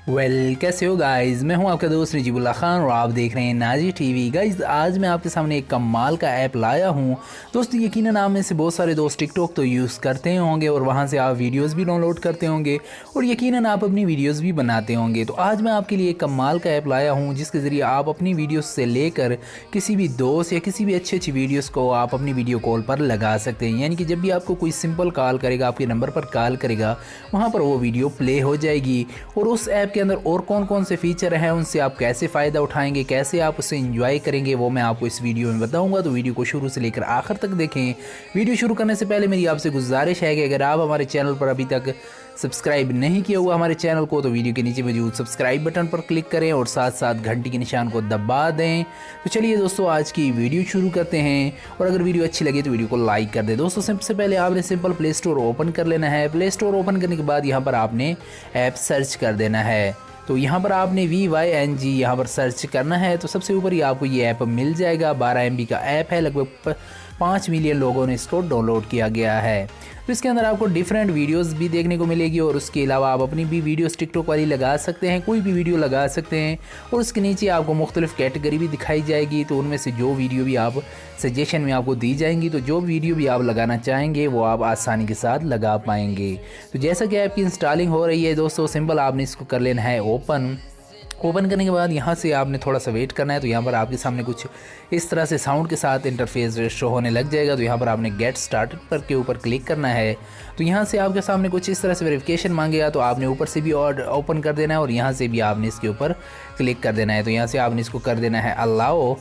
कैसे हो गाइज़। मैं हूं आपका दोस्त नजीबुल्लाह खान और आप देख रहे हैं नाजी टीवी। गाइज़ आज मैं आपके सामने एक कमाल का ऐप लाया हूं। दोस्तों यकीनन आप में से बहुत सारे दोस्त टिकटॉक तो यूज़ करते होंगे और वहां से आप वीडियोस भी डाउनलोड करते होंगे और यकीनन आप अपनी वीडियोस भी बनाते होंगे। तो आज मैं आपके लिए एक कमाल का ऐप लाया हूँ जिसके ज़रिए आप अपनी वीडियोज़ से लेकर किसी भी दोस्त या किसी भी अच्छी वीडियोज़ को आप अपनी वीडियो कॉल पर लगा सकते हैं। यानी कि जब भी आपको कोई सिंपल कॉल करेगा, आपके नंबर पर कॉल करेगा, वहाँ पर वो वीडियो प्ले हो जाएगी। और उस ऐप के अंदर और कौन कौन से फीचर हैं, उनसे आप कैसे फ़ायदा उठाएंगे, कैसे आप उसे एंजॉय करेंगे, वो मैं आपको इस वीडियो में बताऊंगा। तो वीडियो को शुरू से लेकर आखिर तक देखें। वीडियो शुरू करने से पहले मेरी आपसे गुजारिश है कि अगर आप हमारे चैनल पर अभी तक सब्सक्राइब नहीं किया हुआ हमारे चैनल को, तो वीडियो के नीचे मौजूद सब्सक्राइब बटन पर क्लिक करें और साथ साथ घंटी के निशान को दबा दें। तो चलिए दोस्तों आज की वीडियो शुरू करते हैं। और अगर वीडियो अच्छी लगे तो वीडियो को लाइक कर दें। दोस्तों सबसे पहले आपने सिंपल प्ले स्टोर ओपन कर लेना है। प्ले स्टोर ओपन करने के बाद यहाँ पर आपने ऐप सर्च कर देना है। तो यहाँ पर आपने VYNG यहाँ पर सर्च करना है। तो सबसे ऊपर ही आपको ये ऐप मिल जाएगा। 12 MB का ऐप है, लगभग 5 मिलियन लोगों ने इसको डाउनलोड किया गया है। तो इसके अंदर आपको डिफरेंट वीडियोस भी देखने को मिलेगी और उसके अलावा आप अपनी भी वीडियोस टिकटॉक वाली लगा सकते हैं, कोई भी वीडियो लगा सकते हैं। और उसके नीचे आपको मुख्तलिफ कैटेगरी भी दिखाई जाएगी। तो उनमें से जो वीडियो भी आप सजेशन में आपको दी जाएंगी, तो जो वीडियो भी आप लगाना चाहेंगे वो आप आसानी के साथ लगा पाएंगे। तो जैसा कि ऐप की इंस्टॉलिंग हो रही है दोस्तों, सिंपल आपने इसको कर लेना है ओपन करने के बाद यहाँ से आपने थोड़ा सा वेट करना है। तो यहाँ पर आपके सामने कुछ इस तरह से साउंड के साथ इंटरफेस शो होने लग जाएगा। तो यहाँ पर आपने गेट स्टार्टेड पर के ऊपर क्लिक करना है। तो यहाँ से आपके सामने कुछ इस तरह से वेरिफिकेशन मांगेगा, तो आपने ऊपर से भी और ओपन कर देना है और यहाँ से भी आपने इसके ऊपर क्लिक कर देना है। तो यहाँ से आपने इसको कर देना है अलाउ।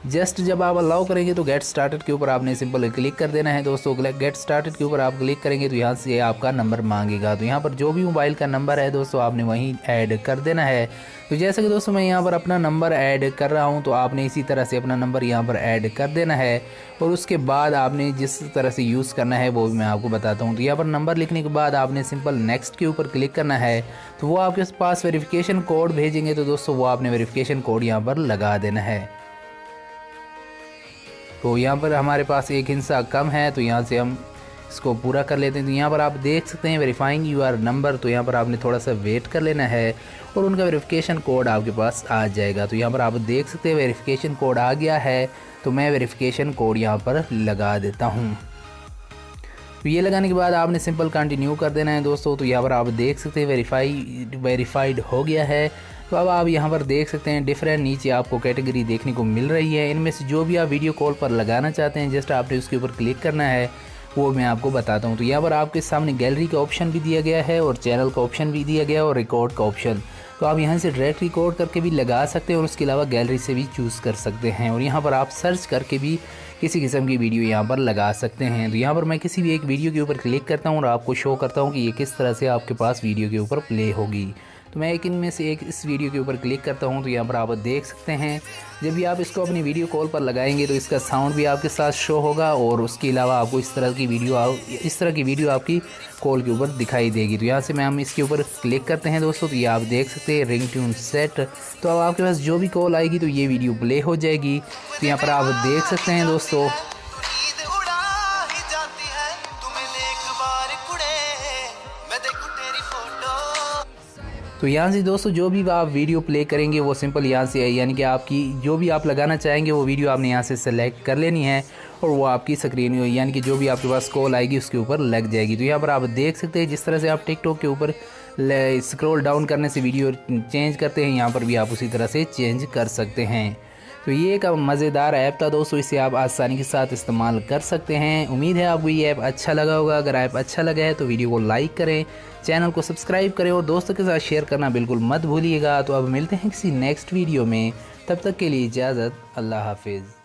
जस्ट जब आप अलाउ करेंगे तो गेट स्टार्टेड के ऊपर आपने सिंपल क्लिक कर देना है। दोस्तों गेट स्टार्टेड के ऊपर आप क्लिक करेंगे तो यहाँ से आपका नंबर मांगेगा। तो यहाँ पर जो भी मोबाइल का नंबर है दोस्तों आपने वहीं ऐड कर देना है। तो जैसे कि दोस्तों मैं यहाँ पर अपना नंबर ऐड कर रहा हूँ, तो आपने इसी तरह से अपना नंबर यहाँ पर ऐड कर देना है। और उसके बाद आपने जिस तरह से यूज़ करना है वो भी मैं आपको बताता हूँ। तो यहाँ पर नंबर लिखने के बाद आपने सिंपल नेक्स्ट के ऊपर क्लिक करना है। तो वो आपके पास वेरिफिकेशन कोड भेजेंगे। तो दोस्तों वो आपने वेरिफिकेशन कोड यहाँ पर लगा देना है। तो यहाँ पर हमारे पास एक हिस्सा कम है, तो यहाँ से हम इसको पूरा कर लेते हैं। तो यहाँ पर आप देख सकते हैं वेरीफाइंग यूर नंबर। तो यहाँ पर आपने थोड़ा सा वेट कर लेना है और उनका वेरिफिकेशन कोड आपके पास आ जाएगा। तो यहाँ पर आप देख सकते हैं वेरिफिकेशन कोड आ गया है। तो मैं वेरिफिकेशन कोड यहाँ पर लगा देता हूँ। तो ये लगाने के बाद आपने सिंपल कंटिन्यू कर देना है दोस्तों। तो यहाँ पर आप देख सकते हैं वेरीफाइड हो गया है। तो अब आप यहाँ पर देख सकते हैं डिफरेंट नीचे आपको कैटेगरी देखने को मिल रही है। इनमें से जो भी आप वीडियो कॉल पर लगाना चाहते हैं जस्ट आपने उसके ऊपर क्लिक करना है, वो मैं आपको बताता हूँ। तो यहाँ पर आपके सामने गैलरी का ऑप्शन भी दिया गया है और चैनल का ऑप्शन भी दिया गया है और रिकॉर्ड का ऑप्शन। तो आप यहाँ से डायरेक्ट रिकॉर्ड करके भी लगा सकते हैं और उसके अलावा गैलरी से भी चूज़ कर सकते हैं। और यहाँ पर आप सर्च करके भी किसी किस्म की वीडियो यहाँ पर लगा सकते हैं। तो यहाँ पर मैं किसी भी एक वीडियो के ऊपर क्लिक करता हूँ और आपको शो करता हूँ कि ये किस तरह से आपके पास वीडियो के ऊपर प्ले होगी। तो मैं एक इनमें से एक इस वीडियो के ऊपर क्लिक करता हूँ। तो यहाँ पर आप देख सकते हैं जब भी आप इसको अपनी वीडियो कॉल पर लगाएंगे तो इसका साउंड भी आपके साथ शो होगा और उसके अलावा आपको इस तरह की वीडियो आपकी कॉल के ऊपर दिखाई देगी। तो यहाँ से हम इसके ऊपर क्लिक करते हैं दोस्तों। तो ये आप देख सकते हैं रिंग ट्यून सेट। तो अब आपके पास जो भी कॉल आएगी तो ये वीडियो प्ले हो जाएगी। तो यहाँ पर आप देख सकते हैं दोस्तों। तो यहाँ से दोस्तों जो भी आप वीडियो प्ले करेंगे वो सिंपल यहाँ से है, यानी कि आपकी जो भी आप लगाना चाहेंगे वो वीडियो आपने यहाँ से सेलेक्ट कर लेनी है और वो आपकी स्क्रीन यानी कि जो भी आपके पास कॉल आएगी उसके ऊपर लग जाएगी। तो यहाँ पर आप देख सकते हैं जिस तरह से आप टिकटॉक के ऊपर स्क्रॉल डाउन करने से वीडियो चेंज करते हैं, यहाँ पर भी आप उसी तरह से चेंज कर सकते हैं। तो ये एक मज़ेदार ऐप था दोस्तों, इसे आप आसानी के साथ इस्तेमाल कर सकते हैं। उम्मीद है आपको ये ऐप अच्छा लगा होगा। अगर ऐप अच्छा लगा है तो वीडियो को लाइक करें, चैनल को सब्सक्राइब करें और दोस्तों के साथ शेयर करना बिल्कुल मत भूलिएगा। तो अब मिलते हैं किसी नेक्स्ट वीडियो में, तब तक के लिए इजाज़त, अल्लाह हाफिज़।